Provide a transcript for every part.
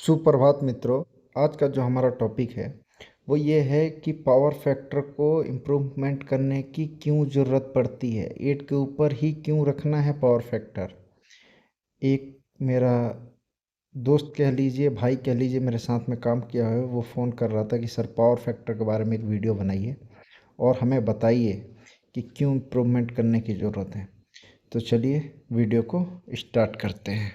सुप्रभात मित्रों। आज का जो हमारा टॉपिक है वो ये है कि पावर फैक्टर को इम्प्रूवमेंट करने की क्यों ज़रूरत पड़ती है, 8 के ऊपर ही क्यों रखना है पावर फैक्टर। एक मेरा दोस्त कह लीजिए, भाई कह लीजिए, मेरे साथ में काम किया है, वो फ़ोन कर रहा था कि सर पावर फैक्टर के बारे में एक वीडियो बनाइए और हमें बताइए कि क्यों इम्प्रूवमेंट करने की ज़रूरत है। तो चलिए वीडियो को स्टार्ट करते हैं।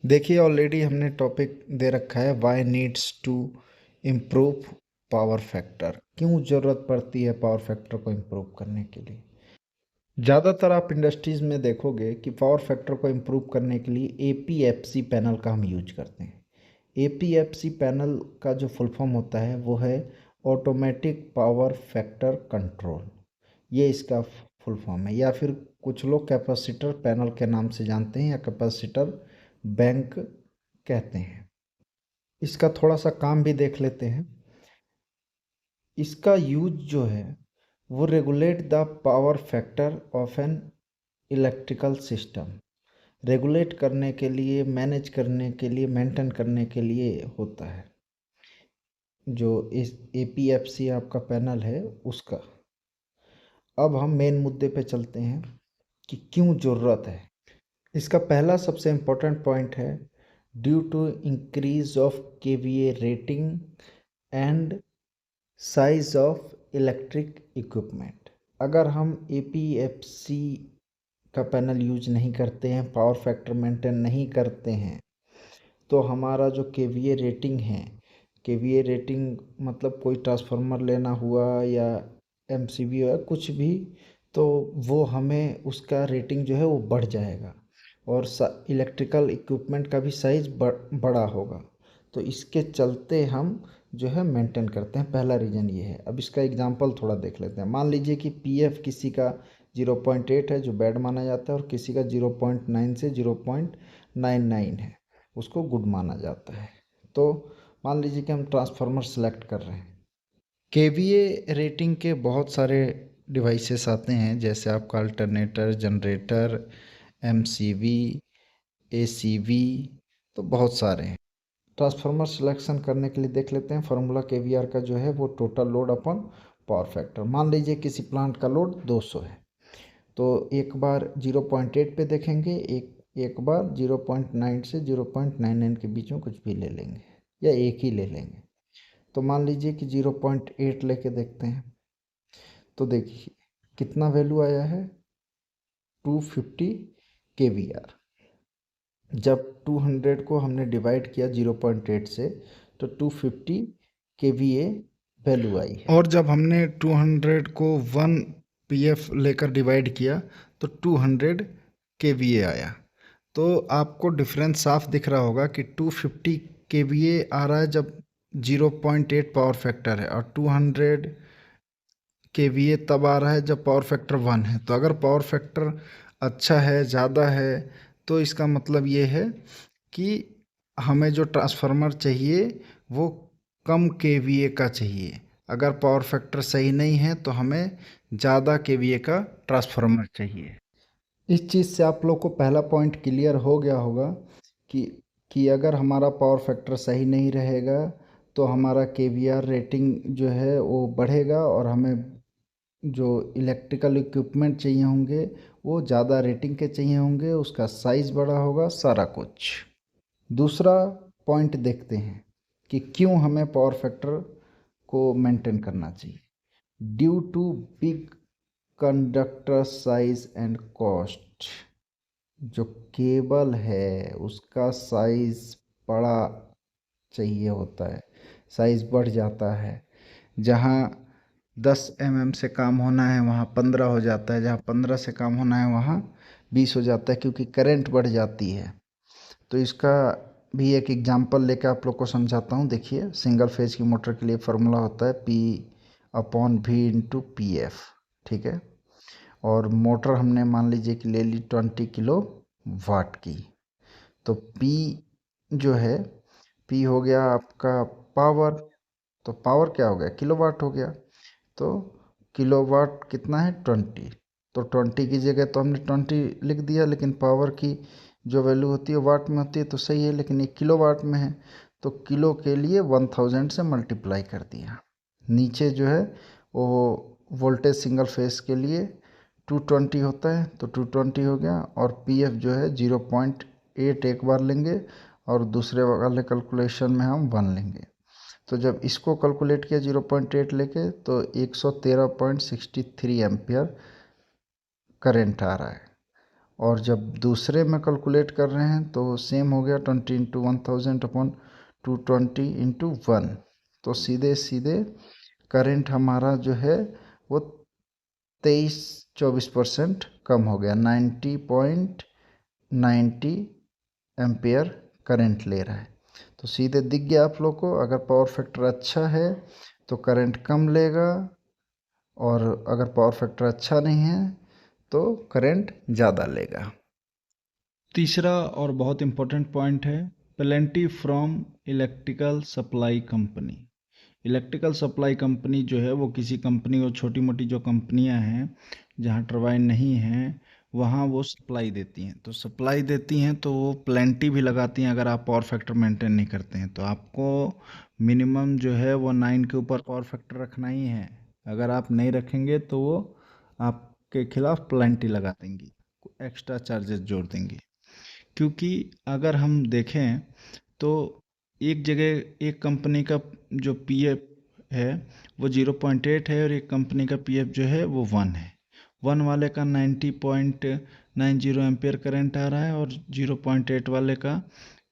देखिए, ऑलरेडी हमने टॉपिक दे रखा है why needs to improve power factor. क्यों ज़रूरत पड़ती है पावर फैक्टर को इम्प्रूव करने के लिए। ज़्यादातर आप इंडस्ट्रीज़ में देखोगे कि पावर फैक्टर को इम्प्रूव करने के लिए एपीएफसी पैनल का हम यूज करते हैं। एपीएफसी पैनल का जो फुल फॉर्म होता है वो है ऑटोमेटिक पावर फैक्टर कंट्रोल। ये इसका फुल फॉर्म है, या फिर कुछ लोग कैपेसिटर पैनल के नाम से जानते हैं या कैपेसिटर बैंक कहते हैं। इसका थोड़ा सा काम भी देख लेते हैं। इसका यूज जो है वो regulate the power factor of an electrical system. Regulate करने के लिए, मैनेज करने के लिए, मेंटेन करने के लिए होता है। जो इस एपीएफसी आपका पैनल है उसका। अब हम मेन मुद्दे पे चलते हैं कि क्यों ज़रूरत है। इसका पहला सबसे इम्पोर्टेंट पॉइंट है due to increase of KVA rating and size of electric equipment. अगर हम एपीएफसी का पैनल यूज नहीं करते हैं, पावर फैक्टर मेंटेन नहीं करते हैं, तो हमारा जो केवीए रेटिंग है, केवीए रेटिंग मतलब कोई ट्रांसफार्मर लेना हुआ या एमसीबी या कुछ भी, तो वो हमें उसका रेटिंग जो है वो बढ़ जाएगा और इलेक्ट्रिकल इक्विपमेंट का भी साइज़ बड़ा होगा। तो इसके चलते हम जो है मेंटेन करते हैं। पहला रीज़न ये है। अब इसका एग्जांपल थोड़ा देख लेते हैं। मान लीजिए कि पीएफ किसी का 0.8 है जो बैड माना जाता है और किसी का 0.9 से 0.99 है, उसको गुड माना जाता है। तो मान लीजिए कि हम ट्रांसफार्मर सेलेक्ट कर रहे हैं। केवीए रेटिंग के बहुत सारे डिवाइसेस आते हैं, जैसे आपका अल्टरनेटर, जनरेटर, एमसीवी, एसीवी, तो बहुत सारे हैं। ट्रांसफार्मर सिलेक्शन करने के लिए देख लेते हैं फार्मूला केवीआर का जो है वो total load upon power factor. मान लीजिए किसी प्लांट का लोड 200 है, तो एक बार 0.8 पे देखेंगे, एक बार 0.9 से 0.99 के बीच में कुछ भी ले लेंगे या एक ही ले लेंगे। तो मान लीजिए कि 0.8 लेके देखते हैं, तो देखिए कितना वैल्यू आया है, 250 केवीआर। जब 200 को हमने डिवाइड किया 0.8 से तो 250 केवीए वैल्यू आई है। और जब हमने 200 को 1 पीएफ लेकर डिवाइड किया तो 200 केवीए आया। तो आपको डिफरेंस साफ दिख रहा होगा कि 250 केवीए आ रहा है जब 0.8 पावर फैक्टर है, और 200 केवीए तब आ रहा है जब पावर फैक्टर 1 है। तो अगर पावर फैक्टर अच्छा है, ज़्यादा है, तो इसका मतलब ये है कि हमें जो ट्रांसफार्मर चाहिए वो कम केवीए का चाहिए। अगर पावर फैक्टर सही नहीं है तो हमें ज़्यादा केवीए का ट्रांसफार्मर चाहिए। इस चीज़ से आप लोग को पहला पॉइंट क्लियर हो गया होगा कि अगर हमारा पावर फैक्टर सही नहीं रहेगा तो हमारा केवीआर रेटिंग जो है वो बढ़ेगा और हमें जो इलेक्ट्रिकल इक्विपमेंट चाहिए होंगे वो ज़्यादा रेटिंग के चाहिए होंगे, उसका साइज़ बड़ा होगा, सारा कुछ। दूसरा पॉइंट देखते हैं कि क्यों हमें पावर फैक्टर को मेंटेन करना चाहिए। Due to big conductor size and cost. जो केबल है उसका साइज़ बड़ा चाहिए होता है, साइज़ बढ़ जाता है। जहाँ 10 mm से काम होना है वहाँ 15 हो जाता है, जहाँ 15 से काम होना है वहाँ 20 हो जाता है, क्योंकि करंट बढ़ जाती है। तो इसका भी एक एग्जांपल लेकर आप लोग को समझाता हूँ। देखिए, सिंगल फेज की मोटर के लिए फार्मूला होता है P/V/PF, ठीक है। और मोटर हमने मान लीजिए कि ले ली 20 किलो वाट की। तो P जो है, P हो गया आपका पावर। तो पावर क्या हो गया, किलोवाट हो गया। तो किलोवाट कितना है, 20। तो 20 की जगह तो हमने 20 लिख दिया, लेकिन पावर की जो वैल्यू होती है वाट में होती है तो सही है, लेकिन ये किलो वाट में है तो किलो के लिए 1000 से मल्टीप्लाई कर दिया। नीचे जो है वो वोल्टेज सिंगल फेस के लिए 220 होता है तो 220 हो गया, और पीएफ जो है 0.8 एक बार लेंगे और दूसरे वाले कैलकुलेशन में हम 1 लेंगे। तो जब इसको कैलकुलेट किया 0.8 लेके तो 113.63 एम्पियर करंट आ रहा है। और जब दूसरे में कैलकुलेट कर रहे हैं तो सेम हो गया 20 इंटू 1000 अपॉन 220 इंटू 1, तो सीधे सीधे करंट हमारा जो है वो 23-24% कम हो गया, 90.90 एम्पियर करंट ले रहा है। तो सीधे दिख गया आप लोग को, अगर पावर फैक्टर अच्छा है तो करंट कम लेगा, और अगर पावर फैक्टर अच्छा नहीं है तो करंट ज़्यादा लेगा। तीसरा और बहुत इम्पोर्टेंट पॉइंट है plenty from electrical supply company. Electrical supply company जो है वो किसी कंपनी और छोटी मोटी जो कंपनियां हैं जहां टरबाइन नहीं है वहां वो सप्लाई देती हैं। तो सप्लाई देती हैं तो वो प्लेंटी भी लगाती हैं। अगर आप पावर फैक्टर मेंटेन नहीं करते हैं तो आपको मिनिमम जो है वो 9 के ऊपर पावर फैक्टर रखना ही है। अगर आप नहीं रखेंगे तो वो आपके खिलाफ प्लेंटी लगा देंगी, एक्स्ट्रा चार्जेस जोड़ देंगी। क्योंकि अगर हम देखें तो एक जगह एक कंपनी का जो पीएफ है वो 0.8 है और एक कंपनी का पीएफ जो है वो 1 है। 1 वाले का 90.90 एम्पियर करंट आ रहा है और 0.8 वाले का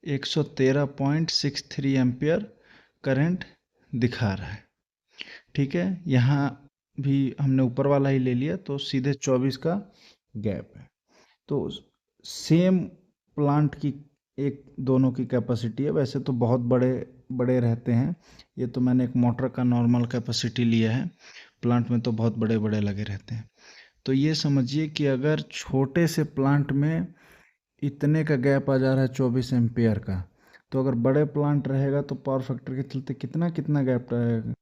113.63 एम्पियर करंट दिखा रहा है। ठीक है, यहाँ भी हमने ऊपर वाला ही ले लिया तो सीधे 24 का गैप है। तो सेम प्लांट की एक दोनों की कैपेसिटी है। वैसे तो बहुत बड़े बड़े रहते हैं, ये तो मैंने एक मोटर का नॉर्मल कैपेसिटी लिया है, प्लांट में तो बहुत बड़े बड़े लगे रहते हैं। तो ये समझिए कि अगर छोटे से प्लांट में इतने का गैप आ जा रहा है 24 एम्पियर का, तो अगर बड़े प्लांट रहेगा तो पावर फैक्टर के चलते कितना कितना गैप रहेगा।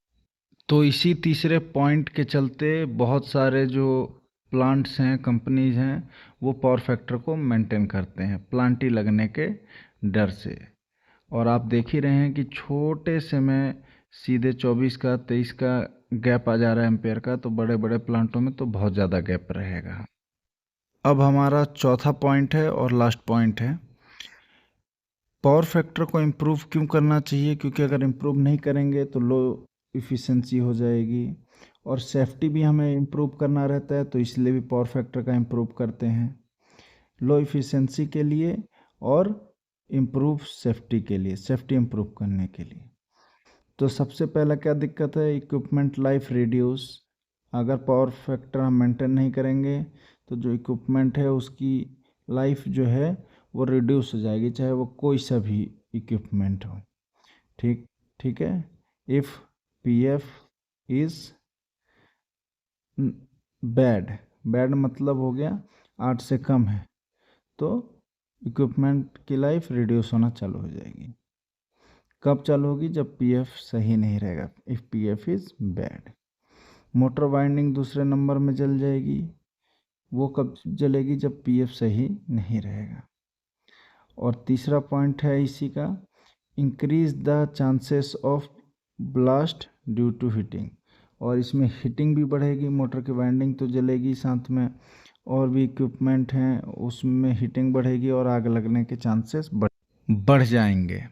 तो इसी तीसरे पॉइंट के चलते बहुत सारे जो प्लांट्स हैं, कंपनीज हैं, वो पावर फैक्टर को मेंटेन करते हैं प्लांटी लगने के डर से। और आप देख ही रहे हैं कि छोटे से में सीधे 24 का 23 का गैप आ जा रहा है एम्पेयर का, तो बड़े बड़े प्लांटों में तो बहुत ज़्यादा गैप रहेगा। अब हमारा चौथा पॉइंट है और लास्ट पॉइंट है, पावर फैक्टर को इम्प्रूव क्यों करना चाहिए। क्योंकि अगर इम्प्रूव नहीं करेंगे तो लो इफ़िशेंसी हो जाएगी, और सेफ्टी भी हमें इम्प्रूव करना रहता है तो इसलिए भी पावर फैक्टर का इम्प्रूव करते हैं, लो इफ़िशेंसी के लिए और इम्प्रूव सेफ्टी के लिए, सेफ्टी इम्प्रूव करने के लिए। तो सबसे पहला क्या दिक्कत है, इक्विपमेंट लाइफ रिड्यूस। अगर पावर फैक्टर हम मेंटेन नहीं करेंगे तो जो इक्विपमेंट है उसकी लाइफ जो है वो रिड्यूस हो जाएगी, चाहे वो कोई सा भी इक्विपमेंट हो। ठीक ठीक है। If P F is bad, bad मतलब हो गया 8 से कम है, तो इक्विपमेंट की लाइफ रिड्यूस होना चालू हो जाएगी। कब चालू होगी, जब पीएफ सही नहीं रहेगा, if PF is bad. Motor winding दूसरे नंबर में जल जाएगी, वो कब जलेगी, जब पीएफ सही नहीं रहेगा। और तीसरा पॉइंट है इसी का, increase the chances of blast due to heating. और इसमें हीटिंग भी बढ़ेगी, मोटर की वाइंडिंग तो जलेगी, साथ में और भी इक्विपमेंट हैं उसमें हीटिंग बढ़ेगी और आग लगने के चांसेस बढ़ जाएंगे।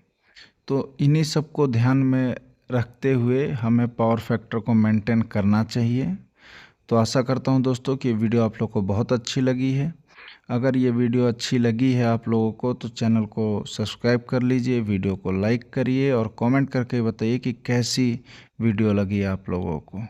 तो इन्हीं सब को ध्यान में रखते हुए हमें पावर फैक्टर को मेंटेन करना चाहिए। तो आशा करता हूं दोस्तों कि ये वीडियो आप लोग को बहुत अच्छी लगी है। अगर ये वीडियो अच्छी लगी है आप लोगों को तो चैनल को सब्सक्राइब कर लीजिए, वीडियो को लाइक करिए और कमेंट करके बताइए कि कैसी वीडियो लगी आप लोगों को।